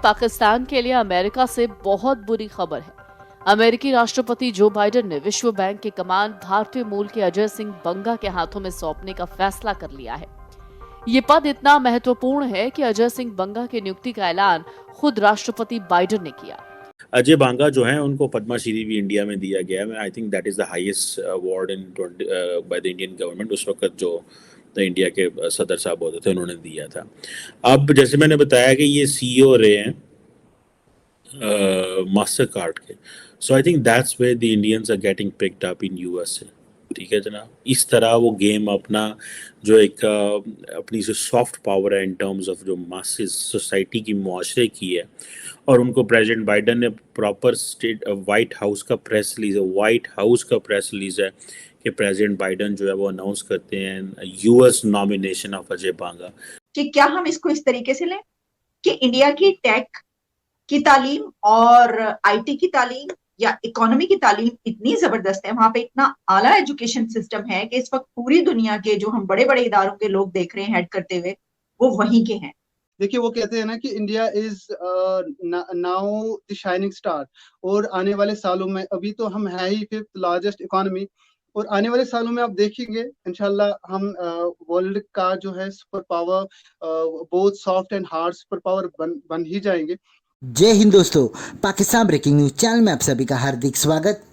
पाकिस्तान के लिए अमेरिका से बहुत बुरी खबर है। अमेरिकी राष्ट्रपति जो बाइडेन ने विश्व बैंक की कमान भारतीय मूल के अजय सिंह बंगा के हाथों में सौंपने का फैसला कर लिया है। ये पद इतना महत्वपूर्ण है कि अजय सिंह बंगा की नियुक्ति का ऐलान खुद राष्ट्रपति बाइडेन ने किया। अजय बांगा जो है उनको पद्मश्री भी इंडिया में दिया गया है। I think that is the highest award in by the Indian government. उस वक्त जो इंडिया के सदर साहब होते थे उन्होंने दिया था। अब जैसे मैंने बताया कि ये सीईओ रहे हैं मास्टर कार्ड के। So I think that's where the Indians are getting picked up in USA. ठीक है जनाब, इस तरह वो गेम अपना जो एक अपनी जो सॉफ्ट पावर है इन टर्म्स ऑफ जो मासेस सोसाइटी की मुआशरे की है, और उनको प्रेसिडेंट बाइडेन ने प्रॉपर स्टेट वाइट हाउस का प्रेस रिलीज है कि प्रेसिडेंट बाइडेन जो है वो अनाउंस करते हैं यूएस नॉमिनेशन ऑफ अजय बांगा। कि क्या हम इसको इस तरीके से लें कि इंडिया की टेक की तालीम और आईटी की तालीम या इकोनॉमी की तालीम इतनी जबरदस्त है, वहां पे इतना आला एजुकेशन सिस्टम है कि इस वक्त पूरी दुनिया के जो हम बड़े बड़े इदारों के लोग देख रहे हैं हेड करते हुए, वो वहीं के हैं। देखिए, वो कहते हैं ना कि India is now the shining star, और आने वाले सालों में, अभी तो हम है ही 5th लार्जेस्ट इकोनॉमी, और आने वाले सालों में आप देखेंगे इंशाल्लाह हम वर्ल्ड का जो है super power, both soft and hard super power बन ही जाएंगे। जय हिंद दोस्तों, पाकिस्तान ब्रेकिंग न्यूज चैनल में आप सभी का हार्दिक स्वागत।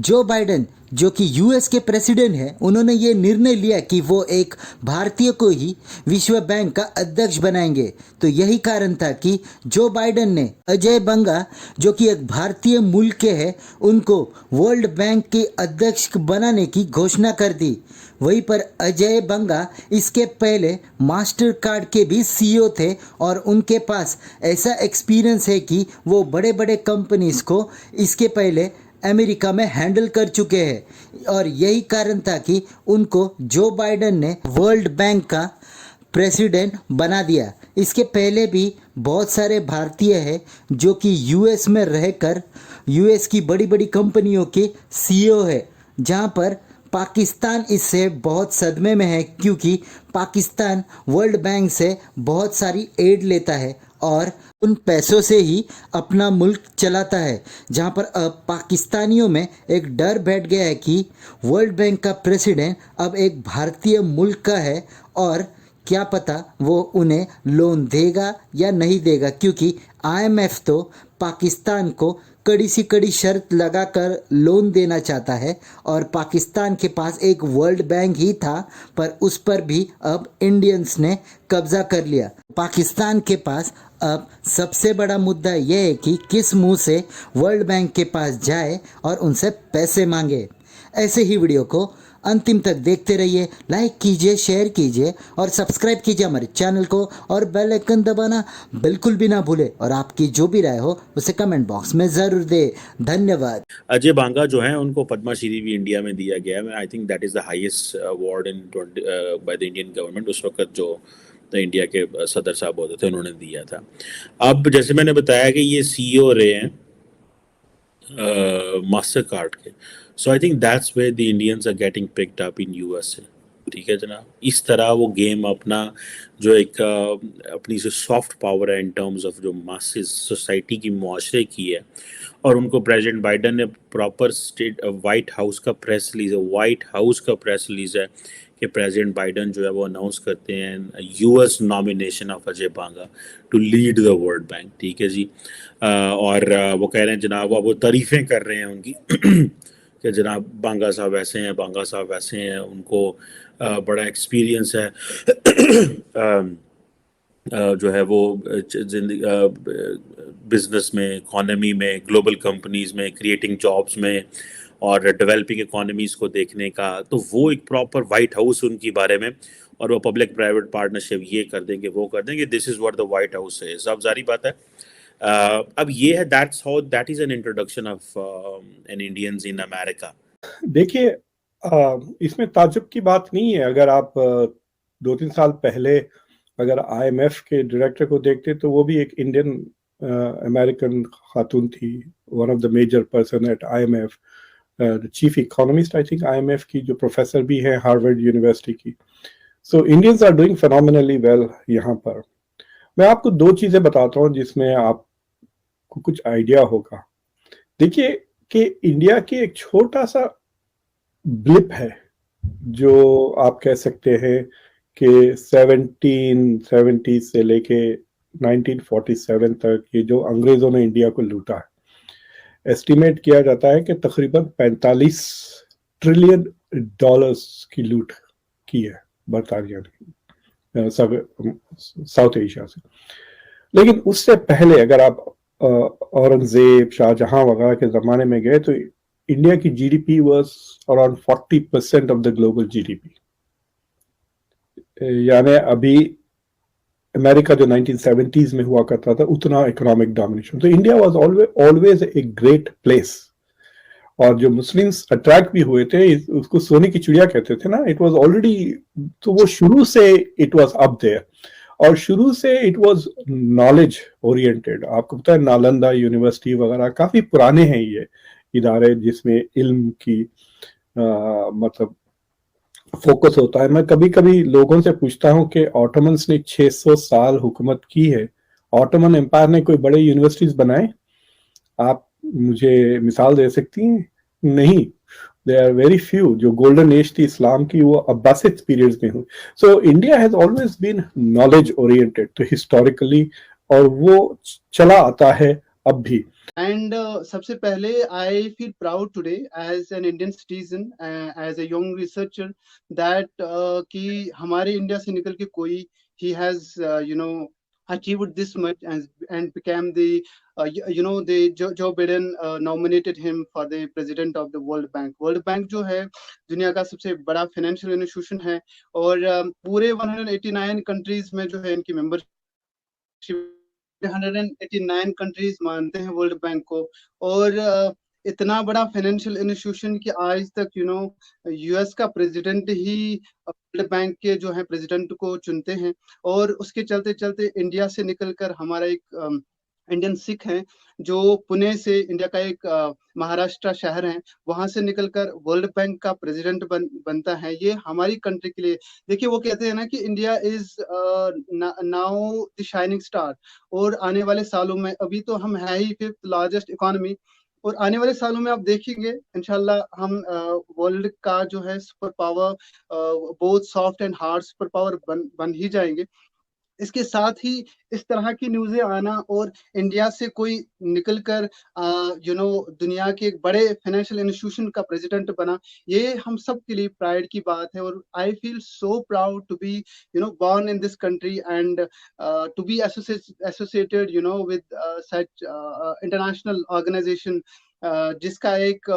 जो बाइडेन जो कि यूएस के प्रेसिडेंट हैं, उन्होंने ये निर्णय लिया कि वो एक भारतीय को ही विश्व बैंक का अध्यक्ष बनाएंगे। तो यही कारण था कि जो बाइडेन ने अजय बंगा जो कि एक भारतीय मूल के हैं, उनको वर्ल्ड बैंक के अध्यक्ष बनाने की घोषणा कर दी। वहीं पर अजय बंगा इसके पहले मास्टर कार्ड के भी सीईओ थे और उनके पास ऐसा एक्सपीरियंस है कि वो बड़े बड़े कंपनीज को इसके पहले अमेरिका में हैंडल कर चुके हैं, और यही कारण था कि उनको जो बाइडेन ने वर्ल्ड बैंक का प्रेसिडेंट बना दिया। इसके पहले भी बहुत सारे भारतीय हैं जो कि यूएस में रहकर यूएस की बड़ी बड़ी कंपनियों के सीईओ है, जहां पर पाकिस्तान इससे बहुत सदमे में है, क्योंकि पाकिस्तान वर्ल्ड बैंक से बहुत सारी एड लेता है और उन पैसों से ही अपना मुल्क चलाता है। जहां पर अब पाकिस्तानियों में एक डर बैठ गया है कि वर्ल्ड बैंक का प्रेसिडेंट अब एक भारतीय मुल्क का है, और क्या पता वो उन्हें लोन देगा या नहीं देगा, क्योंकि आईएमएफ तो पाकिस्तान को कड़ी सी कड़ी शर्त लगाकर लोन देना चाहता है, और पाकिस्तान के पास एक वर्ल्ड बैंक ही था, पर उस पर भी अब इंडियंस ने कब्जा कर लिया। पाकिस्तान के पास अब सबसे बड़ा मुद्दा यह है कि किस मुंह से वर्ल्ड बैंक के पास जाए और उनसे पैसे मांगे। ऐसे ही वीडियो को अंतिम तक देखते रहिए, लाइक कीजिए, शेयर कीजिए और सब्सक्राइब कीजिए हमारे चैनल को, और बेल आइकन दबाना बिल्कुल भी ना भूले, और आपकी जो भी राय हो उसे कमेंट बॉक्स में ज़रूर दे। धन्यवाद। अजय बांगा जो है उनको पद्मश्री भी इंडिया में दिया गया है। I think that is the highest award in by the Indian government. उस वक्त जो इंडिया के सदर साहब होते थे उन्होंने दिया था। अब जैसे मैंने बताया कि ये सीईओ रहे हैं मास्टर कार्ड के। So I think that's where the Indians are getting picked up in USA. ठीक है जनाब, इस तरह वो गेम अपना जो एक अपनी जो सॉफ्ट पावर है इन टर्म्स ऑफ जो मासेस सोसाइटी की मुआशरे की है, और उनको प्रेसिडेंट बाइडेन ने प्रॉपर स्टेट वाइट हाउस का प्रेस रिलीज है कि प्रेसिडेंट बाइडेन जो है वो अनाउंस करते हैं US nomination of Ajay Banga to lead the World Bank. ठीक है जी। और वो कह रहे हैं जनाब, वो तारीफ़ें कर रहे हैं उनकी कि जनाब बांगा साहब ऐसे हैं, बांगा साहब वैसे हैं, उनको बड़ा एक्सपीरियंस है जो है वो बिजनेस में, इकोनॉमी में, ग्लोबल कंपनीज में, क्रिएटिंग जॉब्स में और डेवलपिंग इकोनॉमीज को देखने का। तो वो एक प्रॉपर वाइट हाउस उनके बारे में, और वो पब्लिक प्राइवेट पार्टनरशिप ये कर देंगे, वो कर देंगे। This is what the White House है। सब जारी बात है। अब ये है, that is an introduction of an Indians in America. देखिए, इसमें ताज्जुब की बात नहीं है। अगर आप 2-3 साल पहले अगर आईएमएफ के डायरेक्टर को देखते तो वो भी एक इंडियन अमेरिकन खातून थी, one of the major person at IMF, the chief economist I think IMF की, जो प्रोफेसर भी है हार्वर्ड यूनिवर्सिटी की। So Indians are doing phenomenally well यहाँ पर। मैं आपको दो चीजें बताता हूँ जिसमें आपको कुछ आइडिया होगा। देखिए कि इंडिया की एक छोटा सा ब्लिप है जो आप कह सकते हैं कि 1770 से लेके 1947 तक ये जो अंग्रेजों ने इंडिया को लूटा है, एस्टिमेट किया जाता है कि तकरीबन 45 ट्रिलियन डॉलर्स की लूट की है बरतानिया ने साउथ एशिया से। लेकिन उससे पहले अगर आप औरंगजेब, शाहजहां वगैरह के जमाने में गए तो इंडिया की GDP was around 40% of the global GDP. यानी अभी अमेरिका जो 1970s में हुआ करता था उतना इकोनॉमिक डोमिनेशन। तो India was always a great place. और जो मुस्लिम्स अट्रैक्ट भी हुए थे उसको सोने की चिड़िया कहते थे ना, इट वाज ऑलरेडी, तो वो शुरू से इट वाज अप देयर और शुरू से इट वाज नॉलेज ओरिएंटेड। आपको पता है नालंदा यूनिवर्सिटी वगैरह काफी पुराने हैं ये इदारे जिसमें इल्म की मतलब फोकस होता है। मैं कभी कभी लोगों से पूछता हूं कि ऑटोमन्स ने 600 साल हुकूमत की है, ऑटोमन एम्पायर ने कोई बड़े यूनिवर्सिटीज बनाए? आप मुझे मिसाल दे सकती हैं? नहीं, दे आर वेरी फ्यू। जो गोल्डन एज थी इस्लाम की वो अब्बासिद पीरियड्स में हुई। So India has always been knowledge oriented तो हिस्टोरिकली, और वो चला आता है अब भी। And सबसे पहले I feel proud today as an Indian citizen, as a young researcher, that कि हमारे इंडिया से निकल के कोई he has achieved this much and became the Joe Biden nominated him for the president of the World Bank. World Bank जो है दुनिया का सबसे बड़ा फाइनेंशियल इंस्टीट्यूशन है और पूरे 189 कंट्रीज में जो है इनकी मेंबरशिप 189 कंट्रीज मानते हैं वर्ल्ड बैंक को। और इतना बड़ा फाइनेंशियल इंस्टीट्यूशन कि आज तक यूएस का प्रेसिडेंट ही वर्ल्ड बैंक के जो है प्रेसिडेंट को चुनते हैं। और उसके चलते चलते इंडिया से निकलकर हमारा एक इंडियन सिख है जो पुणे से, इंडिया का एक महाराष्ट्र शहर है, वहां से निकलकर वर्ल्ड बैंक का प्रेसिडेंट बनता है। ये हमारी कंट्री के लिए, देखिए वो कहते हैं ना कि India is now the shining star. और आने वाले सालों में, अभी तो हम है ही 5th लार्जेस्ट इकोनॉमी, और आने वाले सालों में आप देखेंगे इंशाल्लाह हम वर्ल्ड का जो है super power, both soft and hard super power बन ही जाएंगे। इसके साथ ही इस तरह की न्यूज़ें आना और इंडिया से कोई निकलकर दुनिया के एक बड़े फाइनेंशियल इंस्टीट्यूशन का प्रेसिडेंट बना, ये हम सब के लिए प्राइड की बात है। और I feel so proud to be born in this country and to be associated with such international organization जिसका एक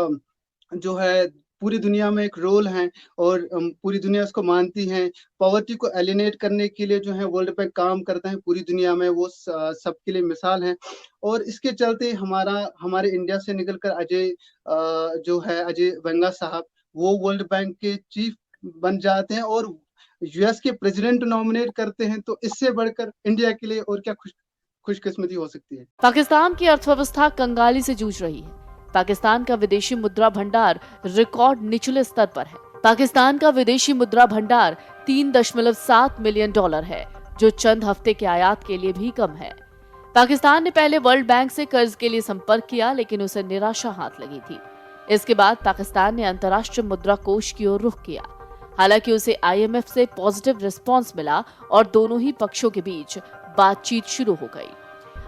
जो है पूरी दुनिया में एक रोल है और पूरी दुनिया उसको मानती है। पॉवर्टी को एलिनेट करने के लिए जो है वर्ल्ड बैंक काम करता है पूरी दुनिया में, वो सबके लिए मिसाल है। और इसके चलते हमारे इंडिया से निकलकर अजय वेंगा साहब, वो वर्ल्ड बैंक के चीफ बन जाते हैं और यूएस के प्रेसिडेंट नॉमिनेट करते हैं। तो इससे बढ़कर इंडिया के लिए और क्या खुशकिस्मती हो सकती है। पाकिस्तान की अर्थव्यवस्था कंगाली से जूझ रही है। पाकिस्तान का विदेशी मुद्रा भंडार रिकॉर्ड निचले स्तर पर है। पाकिस्तान का विदेशी मुद्रा भंडार 3.7 मिलियन डॉलर है, जो चंद हफ्ते के आयात के लिए भी कम है। पाकिस्तान ने पहले वर्ल्ड बैंक से कर्ज के लिए संपर्क किया, लेकिन उसे निराशा हाथ लगी थी। इसके बाद पाकिस्तान ने अंतर्राष्ट्रीय मुद्रा कोष की ओर रुख किया। हालांकि उसे आईएमएफ से पॉजिटिव रिस्पांस मिला और दोनों ही पक्षों के बीच बातचीत शुरू हो गई।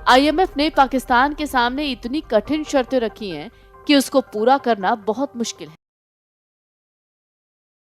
आईएमएफ ने पाकिस्तान के सामने इतनी कठिन शर्तें रखी हैं कि उसको पूरा करना बहुत मुश्किल है।